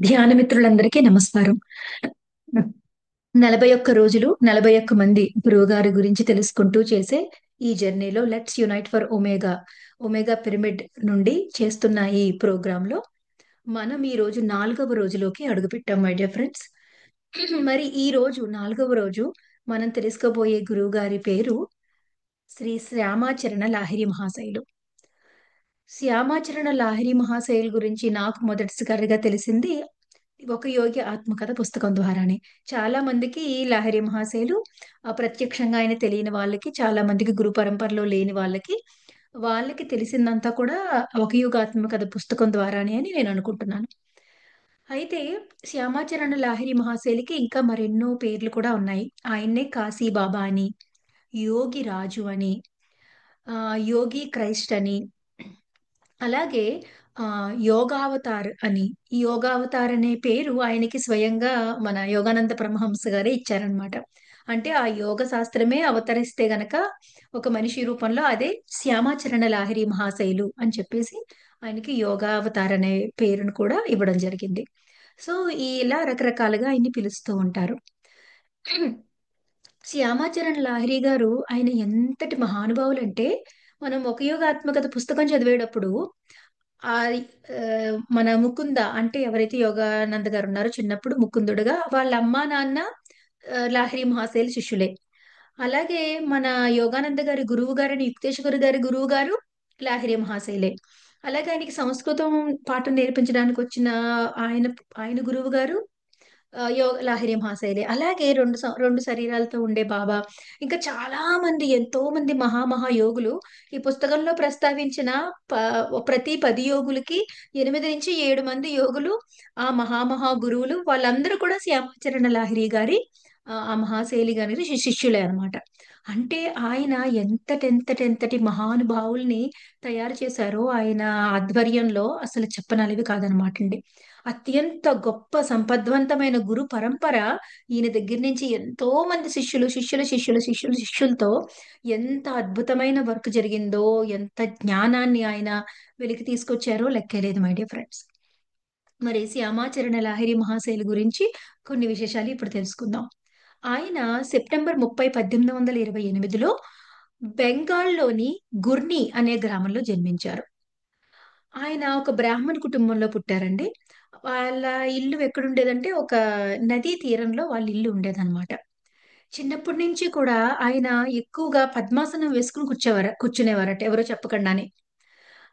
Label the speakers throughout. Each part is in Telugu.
Speaker 1: ధ్యాన మిత్రులందరికీ నమస్కారం. 41 రోజులు 41 మంది గురువుగారి గురించి తెలుసుకుంటూ చేసే ఈ జర్నీలో let's unite for omega omega pyramid నుండి చేస్తున్న ఈ ప్రోగ్రామ్ లో మనం ఈ రోజు 4వ రోజులోకి అడుగుపెట్టాం మై డియర్ ఫ్రెండ్స్. మరి ఈ రోజు 4వ రోజు మనం తెలుసుకోబోయే గురువు గారి పేరు శ్రీ శ్యామాచరణ లాహిరి మహాశయులు. శ్యామాచరణ లాహిరి మహాశయుల గురించి నాకు మొదటిసారిగా తెలిసింది ఒక యోగి ఆత్మకథ పుస్తకం ద్వారానే. చాలా మందికి ఈ లహరి మహాశయులు ప్రత్యక్షంగా ఆయన తెలియని వాళ్ళకి, చాలా మందికి గురు పరంపరలో లేని వాళ్ళకి తెలిసిందంతా కూడా ఒక యుగ ఆత్మకథ పుస్తకం ద్వారానే అని నేను అనుకుంటున్నాను. అయితే శ్యామాచరణ లాహిరి మహాశయులకి ఇంకా మరెన్నో పేర్లు కూడా ఉన్నాయి. ఆయన్నే కాశీ బాబా అని, యోగి రాజు అని, యోగి క్రైస్ట్ అని, అలాగే యోగావతార్ అని. ఈ యోగావతార్ అనే పేరు ఆయనకి స్వయంగా మన యోగానంద పరమహంస గారే ఇచ్చారనమాట. అంటే ఆ యోగ శాస్త్రమే అవతరిస్తే గనక ఒక మనిషి రూపంలో అదే శ్యామాచరణ లాహిరి మహాశైలు అని చెప్పేసి ఆయనకి యోగావతార్ అనే పేరును కూడా ఇవ్వడం జరిగింది. సో ఇలా రకరకాలుగా ఆయన్ని పిలుస్తూ ఉంటారు. శ్యామాచరణ లాహిరి గారు ఆయన ఎంతటి మహానుభావులంటే, మనం ఒక యోగాత్మకత పుస్తకం చదివేటప్పుడు ఆ మన ముకుంద అంటే ఎవరైతే యోగానంద గారు ఉన్నారో చిన్నప్పుడు ముకుందుడుగా వాళ్ళ అమ్మా నాన్న లాహిరి మహాశైల శిష్యులే. అలాగే మన యోగానంద గారి గురువు గారని యుక్తేశ్వర్ గారి గురువు గారు లాహిరి మహాశైలే. అలాగే ఆయనకి సంస్కృతం పాఠం నేర్పించడానికి వచ్చిన ఆయన ఆయన గురువు గారు లాహిరి మహాశైలే. అలాగే రెండు శరీరాలతో ఉండే బాబా, ఇంకా చాలా మంది ఎంతో మంది మహా యోగులు ఈ పుస్తకంలో ప్రస్తావించిన ప్రతి 10 యోగులకి 8 నుంచి 7 మంది యోగులు, ఆ గురువులు వాళ్ళందరూ కూడా శ్యామాచరణ లాహిరి గారి ఆ మహాశైలి గారి శిష్యులే అన్నమాట. అంటే ఆయన ఎంతటి మహానుభావుల్ని తయారు చేశారో ఆయన ఆధ్వర్యంలో అసలు చెప్పనలివి కాదనమాట అండి. అత్యంత గొప్ప సంపద్వంతమైన గురు పరంపర ఈయన దగ్గర నుంచి ఎంతో మంది శిష్యులతో ఎంత అద్భుతమైన వర్క్ జరిగిందో, ఎంత జ్ఞానాన్ని ఆయన వెలికి తీసుకొచ్చారో లెక్కలేదు మై డియర్ ఫ్రెండ్స్. మరి శ్యామాచరణ లాహిరి మహాశైలు గురించి కొన్ని విశేషాలు ఇప్పుడు తెలుసుకుందాం. ఆయన సెప్టెంబర్ 30, 1828లో బెంగాల్లోని గుర్ని అనే గ్రామంలో జన్మించారు. ఆయన ఒక బ్రాహ్మణ కుటుంబంలో పుట్టారండి. వాళ్ళ ఇల్లు ఎక్కడుండేదంటే ఒక నదీ తీరంలో వాళ్ళ ఇల్లు ఉండేదన్నమాట. చిన్నప్పటి నుంచి కూడా ఆయన ఎక్కువగా పద్మాసనం వేసుకుని కూర్చునేవారట ఎవరో చెప్పకుండానే.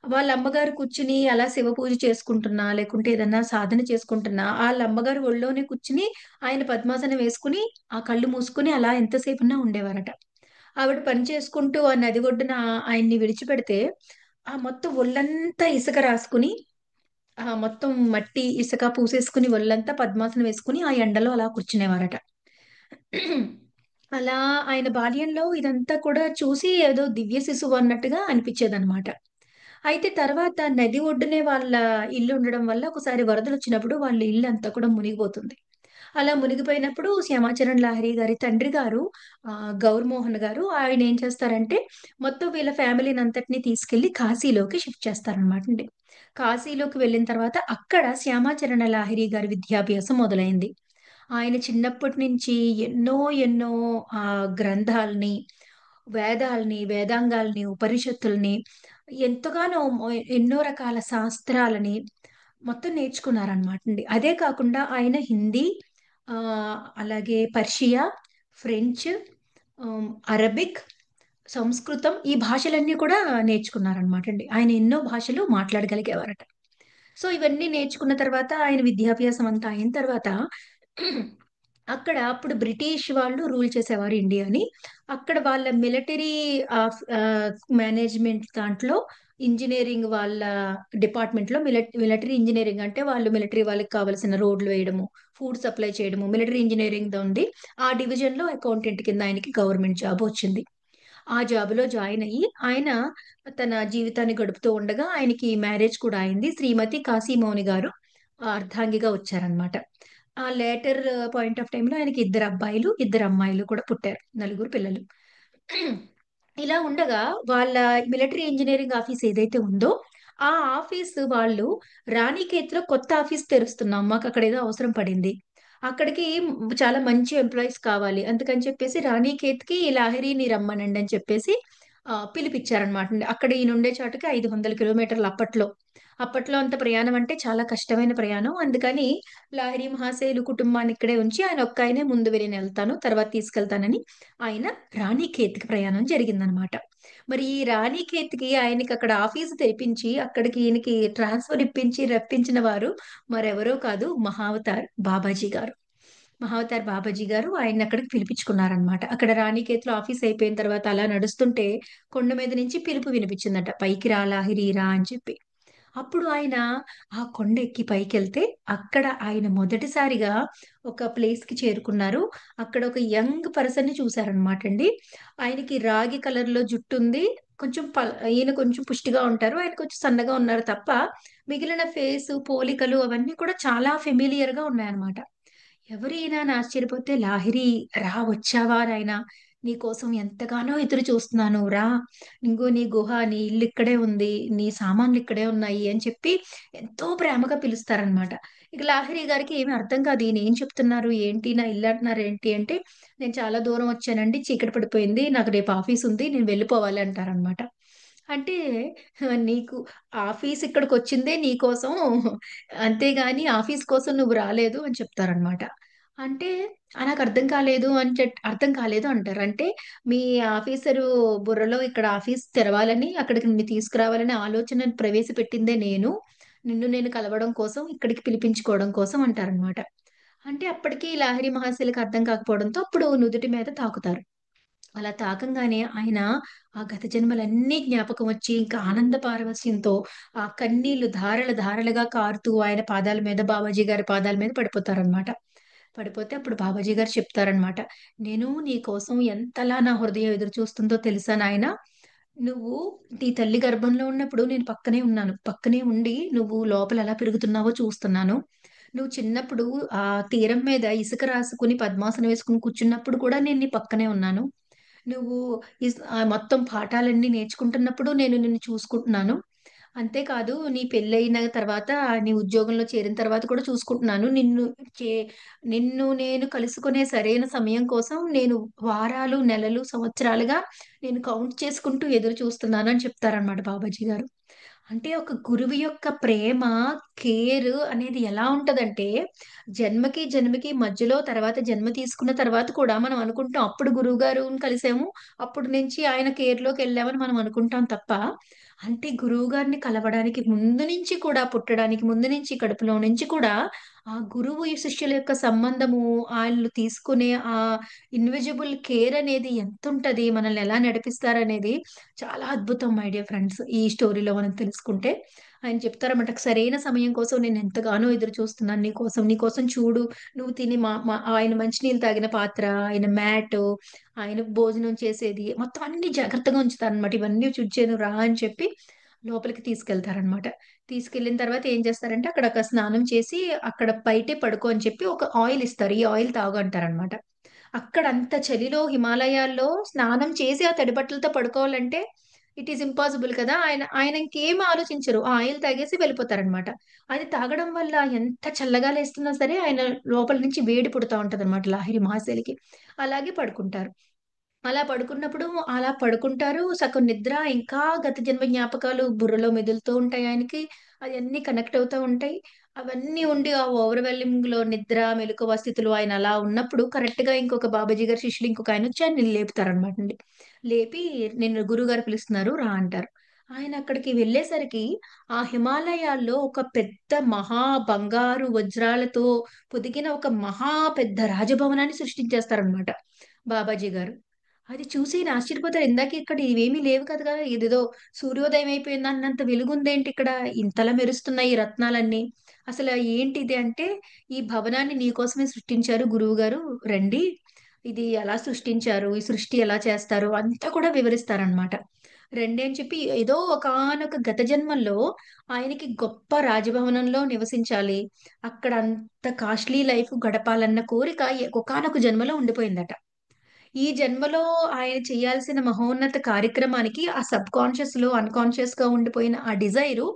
Speaker 1: వాళ్ళ అమ్మగారు కూర్చుని అలా శివ పూజ చేసుకుంటున్నా, లేకుంటే ఏదన్నా సాధన చేసుకుంటున్నా, ఆళ్ళ అమ్మగారు ఒళ్ళోనే కూర్చుని ఆయన పద్మాసనం వేసుకుని, ఆ కళ్ళు మూసుకుని అలా ఎంతసేపున్నా ఉండేవారట. ఆవిడ పని చేసుకుంటూ ఆ నది ఒడ్డున ఆయన్ని విడిచిపెడితే, ఆ మొత్తం ఒళ్ళంతా ఇసుక రాసుకుని, మొత్తం మట్టి, ఇసుక పూసేసుకుని ఒళ్ళంతా పద్మాసనం వేసుకుని ఆ ఎండలో అలా కూర్చునేవారట. అలా ఆయన బాల్యంలో ఇదంతా కూడా చూసి ఏదో దివ్య శిశువు అన్నట్టుగా అనిపించేదన్నమాట. అయితే తర్వాత నది ఒడ్డునే వాళ్ళ ఇల్లు ఉండడం వల్ల ఒకసారి వరదలొచ్చినప్పుడు వాళ్ళ ఇల్లంతా కూడా మునిగిపోతుంది. అలా మునిగిపోయినప్పుడు శ్యామాచరణ్ లాహిరి గారి తండ్రి గారు గౌరమోహన్ గారు ఆయన ఏం చేస్తారంటే మొత్తం వీళ్ళ ఫ్యామిలీని అంతటిని తీసుకెళ్లి కాశీలోకి షిఫ్ట్ చేస్తారనమాట అండి. కాశీలోకి వెళ్ళిన తర్వాత అక్కడ శ్యామాచరణ లాహిరి గారి విద్యాభ్యాసం మొదలైంది. ఆయన చిన్నప్పటి నుంచి ఎన్నో ఎన్నో గ్రంథాలని, వేదాంగాల్ని, ఉపనిషత్తుల్ని ఎంతగానో ఎన్నో రకాల శాస్త్రాలని మొత్తం నేర్చుకున్నారనమాట అండి. అదే కాకుండా ఆయన హిందీ, అలాగే పర్షియా, ఫ్రెంచ్, అరబిక్, సంస్కృతం ఈ భాషలన్నీ కూడా నేర్చుకున్నారనమాట అండి. ఆయన ఎన్నో భాషలు మాట్లాడగలిగేవారట. సో ఇవన్నీ నేర్చుకున్న తర్వాత ఆయన విద్యాభ్యాసం అంతా అయిన తర్వాత అక్కడ అప్పుడు బ్రిటిష్ వాళ్ళు రూల్ చేసేవారు ఇండియాని. అక్కడ వాళ్ళ మిలిటరీ మేనేజ్మెంట్ దాంట్లో ఇంజినీరింగ్ వాళ్ళ డిపార్ట్మెంట్ లో మిలిటరీ ఇంజనీరింగ్ అంటే వాళ్ళు మిలిటరీ వాళ్ళకి కావాల్సిన రోడ్లు వేయడము, ఫుడ్ సప్లై చేయడము, మిలిటరీ ఇంజనీరింగ్ ఉంది. ఆ డివిజన్ లో అకౌంటెంట్ కింద ఆయనకి గవర్నమెంట్ జాబ్ వచ్చింది. ఆ జాబ్ లో జాయిన్ అయ్యి ఆయన తన జీవితాన్ని గడుపుతూ ఉండగా ఆయనకి మ్యారేజ్ కూడా అయింది. శ్రీమతి కాశీమౌని గారు అర్ధాంగిగా వచ్చారనమాట. ఆ లేటర్ పాయింట్ ఆఫ్ టైంలో ఆయనకి 2 అబ్బాయిలు 2 అమ్మాయిలు కూడా పుట్టారు, నలుగురు పిల్లలు. ఇలా ఉండగా వాళ్ళ మిలిటరీ ఇంజనీరింగ్ ఆఫీస్ ఏదైతే ఉందో ఆ ఆఫీస్ వాళ్ళు రాణిఖేత్‌లో కొత్త ఆఫీస్ తెరుస్తున్నాం. మాకక్కడ ఏదో అవసరం పడింది. అక్కడికి చాలా మంచి ఎంప్లాయీస్ కావాలి. అందుకని చెప్పేసి రాణిఖేత్‌కి లాహిరిని రమ్మనండి అని చెప్పేసి పిలిపిచ్చారనమాట. అక్కడ ఈయన ఉండే చోటకి 500 కిలోమీటర్లు అప్పట్లో. అప్పట్లో అంత ప్రయాణం అంటే చాలా కష్టమైన ప్రయాణం. అందుకని లాహిరి మహాశయులు కుటుంబాన్ని ఇక్కడే ఉంచి ఆయన ఒక్కాయనే ముందు నేనెళ్తాను. తర్వాత తీసుకెళ్తానని ఆయన రాణిఖేత్‌కి ప్రయాణం జరిగిందనమాట. మరి ఈ రాణిఖేత్‌కి ఆయనకక్కడ ఆఫీసు తెరిపించి, అక్కడికి ఈయనకి ట్రాన్స్‌ఫర్ ఇప్పించి, రప్పించిన వారు మరెవరో కాదు మహావతార్ బాబాజీ గారు. మహావతార్ బాబాజీ గారు ఆయన్నక్కడికి పిలిపించుకున్నారనమాట. అక్కడ రాణిఖేత్‌లో ఆఫీస్ అయిపోయిన తర్వాత అలా నడుస్తుంటే కొండ మీద నుంచి పిలుపు వినిపించిందట. "పైకి రా లాహిరి రా" అని చెప్పి. అప్పుడు ఆయన ఆ కొండ ఎక్కి పైకెళ్తే, అక్కడ ఆయన మొదటిసారిగా ఒక ప్లేస్‌కి చేరుకున్నారు. అక్కడ ఒక యంగ్ పర్సన్‌ని చూసారనమాటండి. ఆయనకి రాగి కలర్‌లో జుట్టుంది. కొంచెం ఈయన కొంచెం పుష్టిగా ఉంటారు. ఆయన కొంచెం సన్నగా ఉన్నారు తప్ప, మిగిలిన ఫేసు, పోలికలు అవన్నీ కూడా చాలా ఫెమిలియర్‌గా ఉన్నాయన్నమాట. ఎవరీయన అని ఆశ్చర్యపోతే, "లాహిరి రా వచ్చావా నాయనా? నీకోసం ఎంతగానో ఎదురు చూస్తున్నాను. రా, ఇంగో నీ గుహ, నీ ఇల్లు ఇక్కడే ఉంది. నీ సామాన్లు ఇక్కడే ఉన్నాయి" అని చెప్పి ఎంతో ప్రేమగా పిలుస్తారనమాట. ఇక లాహిరి గారికి ఏమి అర్థం కాదు. ఈయన ఏం చెప్తున్నారు? ఏంటి నా ఇల్లు అంటున్నారేంటి అంటే, "నేను చాలా దూరం వచ్చానండి. చీకటి పడిపోయింది. నాకు రేపు ఆఫీస్ ఉంది. నేను వెళ్ళిపోవాలి" అంటారనమాట. అంటే నీకు ఆఫీస్ ఇక్కడికొచ్చిందే నీకోసం. అంతేగాని ఆఫీస్ కోసం నువ్వు రాలేదు అని చెప్తారనమాట. అంటే నాకర్థం కాలేదు అని అర్థం కాలేదు అంటారు. అంటే మీ ఆఫీసరు బుర్రలో ఇక్కడ ఆఫీస్ తెరవాలని, అక్కడికి నిన్ను తీసుకురావాలనే ఆలోచన ప్రవేశపెట్టిందే నేను. నిన్ను నేను కలవడం కోసం, ఇక్కడికి పిలిపించుకోవడం కోసం అంటారనమాట. అంటే అప్పటికి లాహిరి మహాశయులకి అర్థం కాకపోవడంతో అప్పుడు నుదుటి మీద తాకుతారు. అలా తాకంగానే ఆయన ఆ గత జన్మలన్నీ జ్ఞాపకం వచ్చి ఇంకా ఆనంద పారవస్యంతో ఆ కన్నీళ్లు ధారలు ధారలుగా కారుతూ ఆయన పాదాల మీద బాబాజీ గారి పాదాల మీద పడిపోతారనమాట. పడిపోతే అప్పుడు బాబాజీ గారు చెప్తారనమాట. "నేను నీ కోసం ఎంతలా నా హృదయం ఎదురు చూస్తుందో తెలుసా నాయనా? నువ్వు నీ తల్లి గర్భంలో ఉన్నప్పుడు నేను పక్కనే ఉన్నాను. పక్కనే ఉండి నువ్వు లోపల ఎలా పెరుగుతున్నావో చూస్తున్నాను. నువ్వు చిన్నప్పుడు ఆ తీరం మీద ఇసుక రాసుకొని పద్మాసనం వేసుకొని కూర్చున్నప్పుడు కూడా నేను నీ పక్కనే ఉన్నాను. నువ్వు మొత్తం పాఠాలన్నీ నేర్చుకుంటున్నప్పుడు నేను నిన్ను చూసుకుంటున్నాను. అంతేకాదు నీ పెళ్ళయిన తర్వాత, నీ ఉద్యోగంలో చేరిన తర్వాత కూడా చూసుకుంటున్నాను. చే నిన్ను నేను కలుసుకునే సరైన సమయం కోసం నేను వారాలు, నెలలు, సంవత్సరాలుగా నేను కౌంట్ చేసుకుంటూ ఎదురు చూస్తున్నాను అని చెప్తారనమాట బాబాజీ గారు. అంటే ఒక గురువు యొక్క ప్రేమ, కేర్ అనేది ఎలా ఉంటదంటే, జన్మకి, జన్మకి మధ్యలో తర్వాత జన్మ తీసుకున్న తర్వాత కూడా మనం అనుకుంటాం అప్పుడు గురువుగారుని కలిసాము. అప్పుడు నుంచి ఆయన కేర్‌లోకెళ్ళామని మనం అనుకుంటాం తప్ప, అంటే గురువుగారిని కలవడానికి ముందు నుంచి కూడా పుట్టడానికి ముందు నుంచి కడుపులో నుంచి కూడా ఆ గురువు ఈ శిష్యుల యొక్క సంబంధము, ఆళ్ళు తీసుకునే ఇన్విజిబుల్ కేర్ అనేది ఎంతుంటది, మనల్ని ఎలా నడిపిస్తారనేది చాలా అద్భుతం మై డియర్ ఫ్రెండ్స్. ఈ స్టోరీలో మనం తెలుసుకుంటే. ఆయన చెప్తారన్నమాట. "సరైన సమయం కోసం నేను ఎంతగానో ఎదురు చూస్తున్నాను నీకోసం. నీకోసం చూడు, నువ్వు తిని మా మా ఆయన మంచినీళ్ళు తాగిన పాత్ర, ఆయన మ్యాటు, ఆయన భోజనం చేసేది మొత్తం అన్నీ జాగ్రత్తగా ఉంచుతారన్నమాట. ఇవన్నీ చూచాను రా" అని చెప్పి లోపలికి తీసుకెళ్తారన్నమాట. తీసుకెళ్ళిన తర్వాత ఏం చేస్తారంటే అక్కడ ఒక స్నానం చేసి అక్కడ బయటే పడుకో అని చెప్పి ఒక ఆయిల్ ఇస్తారు. ఈ ఆయిల్ తాగు అంటారన్నమాట. అక్కడ అంత చలిలో హిమాలయాల్లో స్నానం చేసి ఆ తడి బట్టలతో పడుకోవాలంటే ఇట్ ఈస్ ఇంపాసిబుల్ కదా! ఆయన ఇంకేమి ఆలోచించరు. ఆ ఆయిల్ తాగేసి వెళ్ళిపోతారనమాట. అది తాగడం వల్ల ఎంత చల్లగా లేస్తున్నా సరే ఆయన లోపల నుంచి వేడి పుడతా ఉంటదనమాట లాహిరి మహాశయులకి. అలాగే పడుకుంటారు. అలా పడుకున్నప్పుడు అలా పడుకుంటారు. సగం నిద్ర ఇంకా గత జన్మ జ్ఞాపకాలు బుర్రలో మెదులుతూ ఉంటాయి ఆయనకి. అయన్నీ కనెక్ట్ అవుతా ఉంటాయి. అవన్నీ ఉండి ఆ ఓవర్‌వెల్మింగ్‌లో నిద్ర, మెలకువ స్థితిలో ఆయన అలా ఉన్నప్పుడు కరెక్ట్‌గా ఇంకొక బాబాజీ గారి శిష్యులు ఇంకొకాయనొచ్చి ఆయన్ని లేపుతారనమాటండి. లేపి "నిన్ను గురువుగారు పిలుస్తున్నారు రా" అంటారు. ఆయన అక్కడికి వెళ్ళేసరికి ఆ హిమాలయాల్లో ఒక పెద్ద మహా బంగారు వజ్రాలతో పొదిగిన ఒక మహా పెద్ద రాజభవనాన్ని సృష్టించేస్తారనమాట బాబాజీ గారు. అది చూసి ఈయన ఆశ్చర్యపోతారు. ఇందాక ఇక్కడ ఇవేమీ లేవు కదా! ఇదేదో సూర్యోదయం అయిపోయింది అన్నంత వెలుగుందేంటి ఇక్కడ? ఇంతలా మెరుస్తున్నాయి ఈ రత్నాలన్నీ. అసల ఏంటిది అంటే, "ఈ భవనాన్ని నీకోసమే సృష్టించారు గురువుగారు. రండి. ఇది ఎలా సృష్టించారు? ఈ సృష్టి ఎలా చేస్తారు?" అంతా కూడా వివరిస్తారనమాట. రండి అని చెప్పి ఏదో ఒకానొక గత జన్మల్లో ఆయనకి గొప్ప రాజభవనంలో నివసించాలి. అక్కడ అంత కాస్ట్‌లీ లైఫ్ గడపాలన్న కోరిక ఒకానొక జన్మలో ఉండిపోయిందట. ఈ జన్మలో ఆయన చేయాల్సిన మహోన్నత కార్యక్రమానికి ఆ సబ్ కాన్షియస్ లో అన్కాన్షియస్ గా ఉండిపోయిన ఆ డిజైరు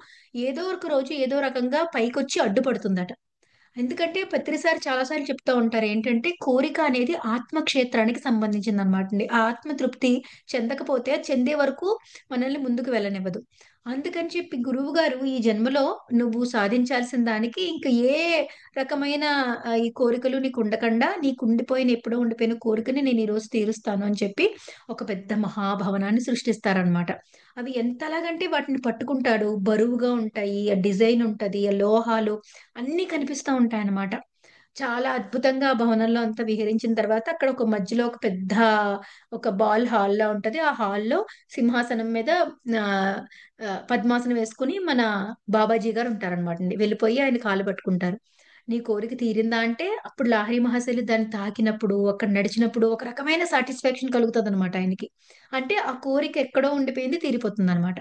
Speaker 1: ఏదో ఒక రోజు ఏదో రకంగా పైకొచ్చి అడ్డుపడుతుందట. ఎందుకంటే పత్రిసారి చాలాసార్లు చెప్తా ఉంటారు ఏంటంటే కోరిక అనేది ఆత్మక్షేత్రానికి సంబంధించింది అనమాట అండి. ఆ ఆత్మ తృప్తి చెందకపోతే అది చెందే వరకు మనల్ని ముందుకు వెళ్ళనివ్వదు. అందుకని చెప్పి గురువు గారు ఈ జన్మలో నువ్వు సాధించాల్సిన దానికి ఇంకా ఏ రకమైన ఈ కోరికలు నీకు ఉండకుండా నీకు ఉండిపోయిన ఎప్పుడో ఉండిపోయిన కోరికని నేను ఈ రోజు తీరుస్తాను అని చెప్పి ఒక పెద్ద మహాభవనాన్ని సృష్టిస్తారనమాట. అవి ఎంతలాగంటే వాటిని పట్టుకుంటాడు, బరువుగా ఉంటాయి, ఆ డిజైన్ ఉంటది, ఆ లోహాలు అన్ని కనిపిస్తా ఉంటాయన్నమాట. చాలా అద్భుతంగా ఆ భవనంలో అంతా విహరించిన తర్వాత అక్కడ ఒక మధ్యలో ఒక పెద్ద ఒక బాల్ హాల్ లా ఉంటది. ఆ హాల్లో సింహాసనం మీద ఆ పద్మాసనం వేసుకుని మన బాబాజీ గారు ఉంటారనమాట అండి. వెళ్ళిపోయి ఆయన కాళ్ళు పట్టుకుంటారు. నీ కోరిక తీరిందా అంటే అప్పుడు లాహిరి మహాశైలు దాన్ని తాకినప్పుడు అక్కడ నడిచినప్పుడు ఒక రకమైన సాటిస్ఫాక్షన్ కలుగుతుంది అనమాట ఆయనకి. అంటే ఆ కోరిక ఎక్కడో ఉండిపోయింది తీరిపోతుంది అనమాట.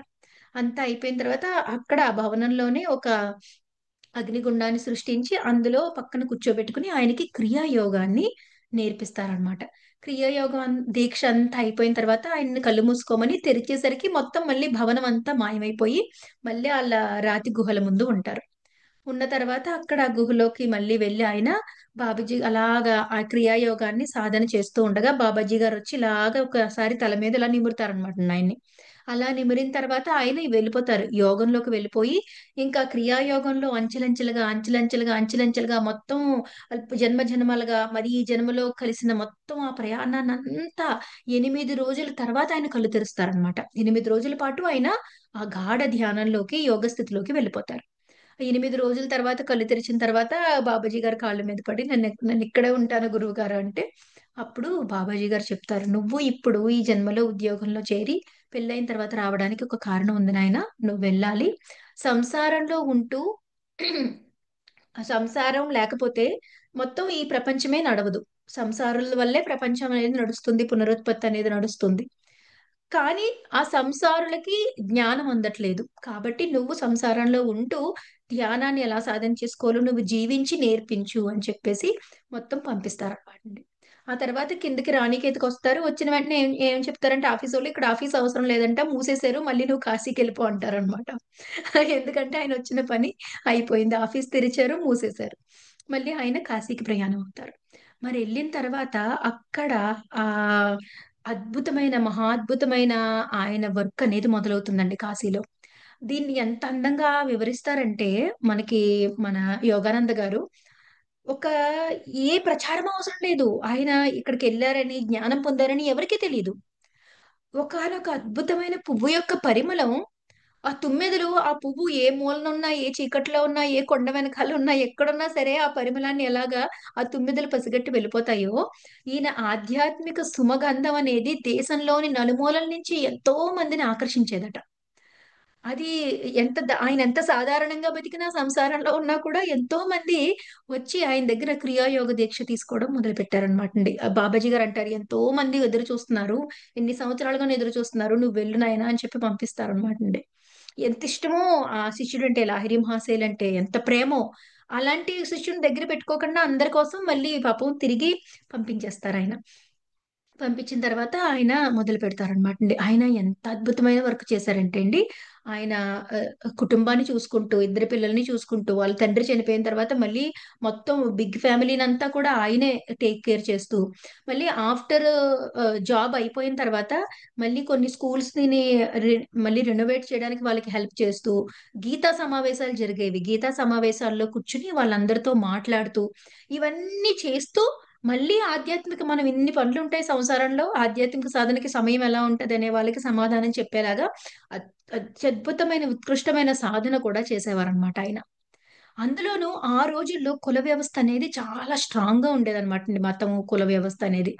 Speaker 1: అంతా అయిపోయిన తర్వాత అక్కడ ఆ భవనంలోనే ఒక అగ్నిగుండాన్ని సృష్టించి అందులో పక్కన కూర్చోబెట్టుకుని ఆయనకి క్రియాయోగాన్ని నేర్పిస్తారనమాట. క్రియాయోగం దీక్ష అంతా అయిపోయిన తర్వాత ఆయన్ని కళ్ళు మూసుకోమని తెరిచేసరికి మొత్తం మళ్ళీ భవనం అంతా మాయమైపోయి మళ్ళీ వాళ్ళ రాతి గుహల ముందు ఉంటారు. ఉన్న తర్వాత అక్కడ ఆ గుహలోకి మళ్ళీ వెళ్ళి ఆయన బాబాజీ అలాగా ఆ క్రియాయోగాన్ని సాధన చేస్తూ ఉండగా బాబాజీ గారు వచ్చి ఇలాగా ఒకసారి తల మీద ఇలా నిమురుతారనమాట ఆయన్ని. అలా నిమిరిన తర్వాత ఆయన వెళ్ళిపోతారు యోగంలోకి వెళ్ళిపోయి ఇంకా క్రియాయోగంలో అంచెలంచెలుగా మొత్తం జన్మ జన్మలుగా మరి ఈ జన్మలో కలిసిన మొత్తం ఆ ప్రయాణాన్ని అంతా 8 రోజుల తర్వాత ఆయన కళ్ళు తెరుస్తారనమాట. 8 రోజుల పాటు ఆయన ఆ గాఢ ధ్యానంలోకి యోగ స్థితిలోకి వెళ్ళిపోతారు. 8 రోజుల తర్వాత కళ్ళు తెరిచిన తర్వాత బాబాజీ గారు కాళ్ళ మీద పడి నన్ను ఇక్కడే ఉంటాను గురువు గారు అంటే అప్పుడు బాబాజీ గారు చెప్తారు, నువ్వు ఇప్పుడు ఈ జన్మలో ఉద్యోగంలో చేరి పెళ్ళైన తర్వాత రావడానికి ఒక కారణం ఉంది నాయన. నువ్వు వెళ్ళాలి. సంసారంలో ఉంటూ ఆ సంసారం లేకపోతే మొత్తం ఈ ప్రపంచమే నడవదు. సంసారుల వల్లే ప్రపంచం అనేది నడుస్తుంది, పునరుత్పత్తి అనేది నడుస్తుంది. కానీ ఆ సంసారులకి జ్ఞానం అందట్లేదు. కాబట్టి నువ్వు సంసారంలో ఉంటూ ధ్యానాన్ని ఎలా సాధన చేసుకోవాలో నువ్వు జీవించి నేర్పించు అని చెప్పేసి మొత్తం పంపిస్తారన్నమాట అండి. ఆ తర్వాత కిందకి రాణికేతికి వస్తారు. వచ్చిన వెంటనే ఏం ఏం చెప్తారంటే ఆఫీస్ వాళ్ళు ఇక్కడ ఆఫీస్ అవసరం లేదంట, మూసేశారు, మళ్ళీ నువ్వు కాశీకి వెళ్ళిపో అంటారనమాట. ఎందుకంటే ఆయన వచ్చిన పని అయిపోయింది. ఆఫీస్ తెరిచారు, మూసేశారు. మళ్ళీ ఆయన కాశీకి ప్రయాణం అవుతారు. మరి వెళ్ళిన తర్వాత అక్కడ ఆ మహా అద్భుతమైన ఆయన వర్క్ అనేది మొదలవుతుందండి కాశీలో. దీన్ని ఎంత అందంగా వివరిస్తారంటే మనకి మన యోగానంద గారు ఒక ఏ ప్రచారం అవసరం లేదు. ఆయన ఇక్కడికి వెళ్ళారని, జ్ఞానం పొందారని ఎవరికీ తెలియదు. ఒకానొక అద్భుతమైన పువ్వు యొక్క పరిమళం, ఆ తుమ్మెదలు ఆ పువ్వు ఏ మూలనున్నా, ఏ చీకట్లో ఉన్నా, ఏ కొండ వెనకాల ఉన్నా, ఎక్కడున్నా సరే ఆ పరిమళాన్ని ఎలాగా ఆ తుమ్మెదలు పసిగట్టి వెళ్ళిపోతాయో, ఈయన ఆధ్యాత్మిక సుమగంధం అనేది దేశంలోని నలుమూలల నుంచి ఎంతో మందిని ఆకర్షించేదట. అది ఆయన ఎంత సాధారణంగా బతికినా సంసారంలో ఉన్నా కూడా ఎంతో మంది వచ్చి ఆయన దగ్గర క్రియాయోగ దీక్ష తీసుకోవడం మొదలు పెట్టారనమాట అండి. ఆ బాబాజీ గారు అంటారు ఎంతో మంది ఎదురు చూస్తున్నారు, ఎన్ని సంవత్సరాలుగా ఎదురు చూస్తున్నారు, నువ్వు వెళ్ళు నాయనా అని చెప్పి పంపిస్తారనమాట అండి. ఎంత ఇష్టమో ఆ శిష్యుడు అంటే, లాహిరి మహాశైల్ అంటే ఎంత ప్రేమో, అలాంటి శిష్యుని దగ్గర పెట్టుకోకుండా అందరి కోసం మళ్ళీ పాపం తిరిగి పంపించేస్తారు ఆయన. పంపించిన తర్వాత ఆయన మొదలు పెడతారనమాట అండి. ఆయన ఎంత అద్భుతమైన వర్క్ చేశారంటే అండి, ఆయన కుటుంబాన్ని చూసుకుంటూ, ఇద్దరు పిల్లల్ని చూసుకుంటూ, వాళ్ళ తండ్రి చనిపోయిన తర్వాత మళ్ళీ మొత్తం బిగ్ ఫ్యామిలీనంతా కూడా ఆయనే టేక్ కేర్ చేస్తూ, మళ్ళీ ఆఫ్టర్ జాబ్ అయిపోయిన తర్వాత మళ్ళీ కొన్ని స్కూల్స్‌ని మళ్ళీ రెనోవేట్ చేయడానికి వాళ్ళకి హెల్ప్ చేస్తూ, గీతా సమావేశాలు జరిగేవి. గీతా సమావేశాల్లో కూర్చుని వాళ్ళందరితో మాట్లాడుతూ, ఇవన్నీ చేస్తూ మళ్ళీ ఆధ్యాత్మిక మనం ఇన్ని పనులుంటాయి సంసారంలో. ఆధ్యాత్మిక సాధనకి సమయం ఎలా ఉంటదనే వాళ్ళకి సమాధానం చెప్పేలాగా అద్ అత్యద్భుతమైన, ఉత్కృష్టమైన సాధన కూడా చేసేవారనమాట ఆయన. అందులోనూ ఆ రోజుల్లో కుల వ్యవస్థ అనేది చాలా స్ట్రాంగ్‌గా ఉండేదనమాటండి. మతము, కుల వ్యవస్థ అనేది.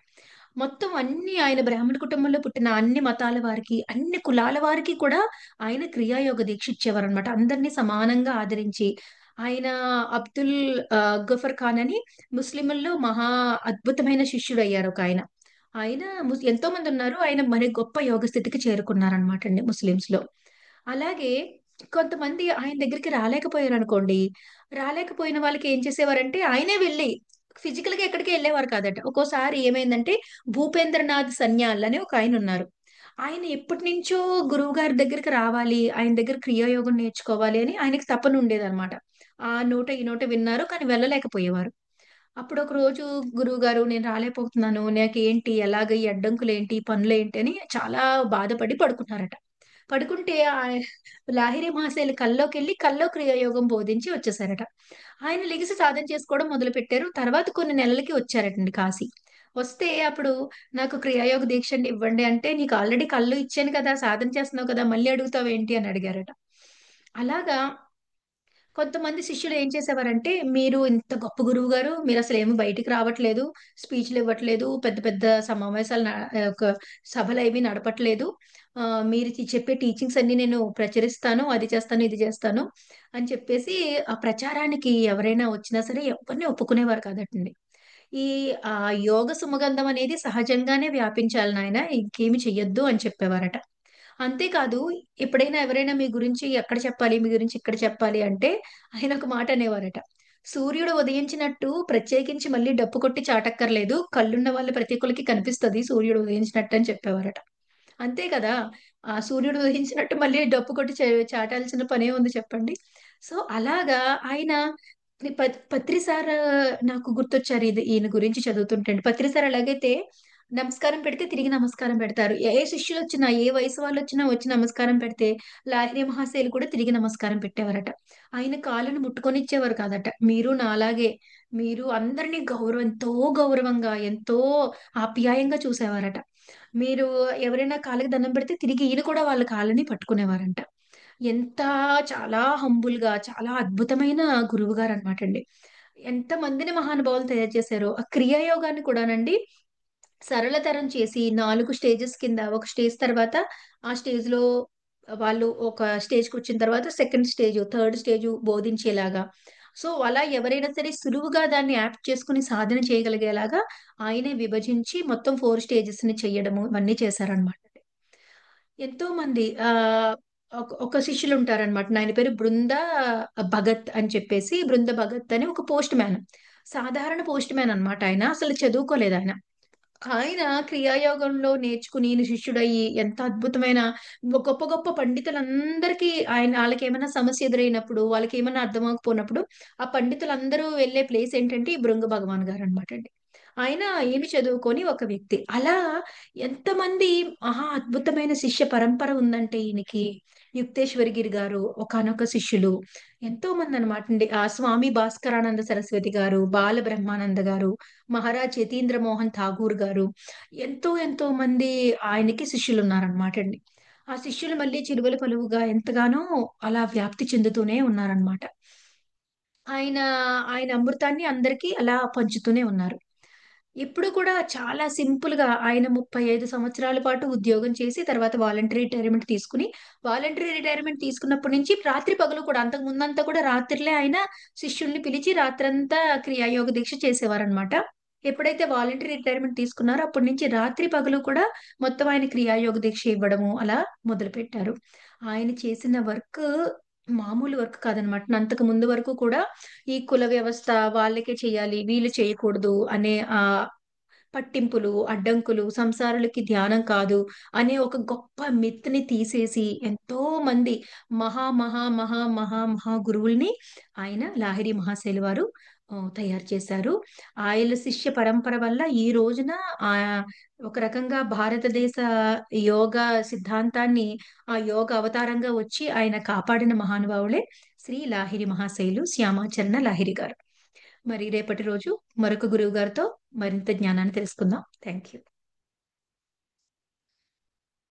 Speaker 1: మొత్తం అన్ని ఆయన బ్రాహ్మణ కుటుంబంలో పుట్టిన అన్ని మతాల వారికి, అన్ని కులాల వారికి కూడా ఆయన క్రియాయోగ దీక్ష ఇచ్చేవారనమాట. అందరినీ సమానంగా ఆదరించి, ఆయన అబ్దుల్ గఫర్ ఖాన్ అని ముస్లిముల్లో మహా అద్భుతమైన శిష్యుడయ్యారు ఒకాయన. ఆయన ఎంతో మంది ఉన్నారు. ఆయన మరి గొప్ప యోగ స్థితికి చేరుకున్నారనమాట అండి ముస్లిమ్స్‌లో. అలాగే కొంతమంది ఆయన దగ్గరికి రాలేకపోయారనుకోండి, రాలేకపోయిన వాళ్ళకి ఏం చేసేవారంటే ఆయనే వెళ్ళి ఫిజికల్ గా ఎక్కడికి వెళ్ళేవారు కాదట. ఒక్కోసారి ఏమైందంటే భూపేంద్రనాథ్ సన్యాల్ అని ఒక ఆయన ఉన్నారు. ఆయన ఎప్పటి నుంచో గురువు గారి దగ్గరికి రావాలి, ఆయన దగ్గర క్రియాయోగం నేర్చుకోవాలి అని ఆయనకి తపన ఉండేదన్నమాట. ఆ నోట ఈ నోట విన్నారు కానీ వెళ్ళలేకపోయేవారు. అప్పుడు ఒక రోజు గురువు గారు, నేను రాలేకపోతున్నాను, నాకేంటి ఎలాగ ఈ అడ్డంకులేంటి, ఈ పనులేంటి అని చాలా బాధపడి పడుకున్నారట. పడుకుంటే లాహిరి మహాశయులు కల్లోకెళ్ళి కల్లో క్రియాయోగం బోధించి వచ్చేసారట. ఆయన లెగిసి సాధన చేసుకోవడం మొదలు పెట్టారు. తర్వాత కొన్ని నెలలకి వచ్చారటండి కాశీ. వస్తే అప్పుడు నాకు క్రియాయోగ దీక్ష ఇవ్వండి అంటే, నీకు ఆల్రెడీ కళ్ళు ఇచ్చాను కదా, సాధన చేస్తున్నావు కదా, మళ్ళీ అడుగుతావేంటి అని అడిగారట. అలాగా కొంతమంది శిష్యులు ఏం చేసేవారంటే, మీరు ఇంత గొప్ప గురువు గారు, మీరు అసలు ఏమి బయటికి రావట్లేదు, స్పీచ్లు ఇవ్వట్లేదు, పెద్ద పెద్ద సమావేశాలు ఒక సభలు ఏవి నడపట్లేదు. మీరు చెప్పే టీచింగ్స్ అన్ని నేను ప్రచురిస్తాను, అది చేస్తాను, ఇది చేస్తాను అని చెప్పేసి ఆ ప్రచారానికి ఎవరైనా వచ్చినా సరే ఎవరిని ఒప్పుకునేవారు కాదటండి. ఈ ఆ యోగ సుమగంధం అనేది సహజంగానే వ్యాపించాలి నాయన, ఇంకేమి చెయ్యొద్దు అని చెప్పేవారట. అంతేకాదు, ఎప్పుడైనా ఎవరైనా మీ గురించి ఎక్కడ చెప్పాలి, మీ గురించి ఇక్కడ చెప్పాలి అంటే ఆయన ఒక మాట అనేవారట. సూర్యుడు ఉదయించినట్టు ప్రత్యేకించి మళ్ళీ డప్పు కొట్టి చాటక్కర్లేదు, కళ్ళున్న వాళ్ళ ప్రతి ఒక్కరికి కనిపిస్తది సూర్యుడు ఉదయించినట్టు అని చెప్పేవారట. అంతే కదా. ఆ సూర్యుడు ఉదయించినట్టు మళ్ళీ డప్పు కొట్టి చాటాల్సిన పనే ఉంది చెప్పండి. సో అలాగా ఆయన పత్రి సార్ నాకు గుర్తొచ్చారు. ఇది ఈయన గురించి చదువుతుంటే పత్రి సార్ ఎలాగైతే నమస్కారం పెడితే తిరిగి నమస్కారం పెడతారు. ఏ శిష్యులు వచ్చినా, ఏ వయసు వాళ్ళు వచ్చినా వచ్చి నమస్కారం పెడితే లాహిరి మహాశయులు కూడా తిరిగి నమస్కారం పెట్టేవారట. ఆయన కాళ్ళను ముట్టుకొనిచ్చేవారు కాదట. మీరు నాలాగే, మీరు అందరినీ ఎంతో గౌరవంగా, ఎంతో ఆప్యాయంగా చూసేవారట. మీరు ఎవరైనా కాళ్ళకి దండం పెడితే తిరిగి ఈయన కూడా వాళ్ళ కాళ్ళని పట్టుకునేవారంట. ఎంత చాలా హంబుల్ గా, చాలా అద్భుతమైన గురువు గారు అనమాట అండి. ఎంత మందిని మహానుభావులు తయారు చేశారో. ఆ క్రియాయోగాన్ని కూడానండి సరళతరం చేసి 4 స్టేజెస్ కింద, ఒక స్టేజ్ తర్వాత ఆ స్టేజ్ లో వాళ్ళు ఒక స్టేజ్ కి వచ్చిన తర్వాత సెకండ్ స్టేజ్, థర్డ్ స్టేజ్ బోధించేలాగా. సో అలా ఎవరైనా సరే సులువుగా దాన్ని యాప్ట్ చేసుకుని సాధన చేయగలిగేలాగా ఆయనే విభజించి మొత్తం 4 స్టేజెస్ ని చెయ్యడము ఇవన్నీ చేశారనమాట. ఎంతో మంది ఒక శిష్యులు ఉంటారనమాట. ఆయన పేరు బృంద భగత్ అని చెప్పేసి, బృంద భగత్ అని ఒక పోస్ట్ మ్యాన్. సాధారణ పోస్ట్ మ్యాన్ అనమాట ఆయన. అసలు చదువుకోలేదు ఆయన. ఆయన క్రియాయోగంలో నేర్చుకుని ఈయన శిష్యుడయ్యి ఎంత అద్భుతమైన గొప్ప గొప్ప పండితులందరికీ ఆయన, వాళ్ళకి ఏమైనా సమస్య ఎదురైనప్పుడు, వాళ్ళకి ఏమైనా అర్థం అవ్వకపోయినప్పుడు ఆ పండితులందరూ వెళ్ళే ప్లేస్ ఏంటంటే ఈ భృంగ భగవాన్ గారు అనమాట అండి. ఆయన ఏమి చదువుకొని ఒక వ్యక్తి అలా ఎంతమంది మహా అద్భుతమైన శిష్య పరంపర ఉందంటే ఈయనకి. యుక్తేశ్వరి గిరి గారు ఒకానొక శిష్యులు, ఎంతో మంది అనమాట అండి. ఆ స్వామి భాస్కరానంద సరస్వతి గారు, బాల బ్రహ్మానంద గారు, మహారాజ్ యతీంద్ర మోహన్ ఠాగూర్ గారు, ఎంతో ఎంతో మంది ఆయనకి శిష్యులు ఉన్నారనమాట అండి. ఆ శిష్యులు మళ్ళీ చిలువల పలువుగా ఎంతగానో అలా వ్యాప్తి చెందుతూనే ఉన్నారనమాట. ఆయన ఆయన అమృతాన్ని అందరికీ అలా పంచుతూనే ఉన్నారు. ఇప్పుడు కూడా చాలా సింపుల్ గా ఆయన 35 సంవత్సరాల పాటు ఉద్యోగం చేసి తర్వాత వాలంటరీ రిటైర్మెంట్ తీసుకుని, వాలంటరీ రిటైర్మెంట్ తీసుకున్నప్పటి నుంచి రాత్రి పగలు కూడా, అంతకు ముందంతా కూడా రాత్రిలే ఆయన శిష్యుల్ని పిలిచి రాత్రంతా క్రియాయోగ దీక్ష చేసేవారనమాట. ఎప్పుడైతే వాలంటరీ రిటైర్మెంట్ తీసుకున్నారో అప్పటి నుంచి రాత్రి పగలు కూడా మొత్తం ఆయన క్రియాయోగ దీక్ష ఇవ్వడము అలా మొదలు పెట్టారు. ఆయన చేసిన వర్క్ మామూలు వర్క్ కాదనమాట. అంతకు ముందు వరకు కూడా ఈ కుల వ్యవస్థ వాళ్ళకే చేయాలి, వీళ్ళు చేయకూడదు అనే పట్టింపులు, అడ్డంకులు, సంసారులకి ధ్యానం కాదు అనే ఒక గొప్ప మిత్ని తీసేసి ఎంతో మంది మహా మహా మహా మహా మహా గురువుల్ని ఆయన లాహిరి మహాశైలు వారు తయారు చేశారు. ఆయన శిష్య పరంపర వల్ల ఈ రోజున ఆ ఒక రకంగా భారతదేశ యోగా సిద్ధాంతాన్ని ఆ యోగ అవతారంగా వచ్చి ఆయన కాపాడిన మహానుభావులే శ్రీ లాహిరి మహాశైలు శ్యామాచరణ లాహిరి గారు. మరి రేపటి రోజు మరొక గురువు గారితో మరింత జ్ఞానాన్ని తెలుసుకుందాం. Thank you.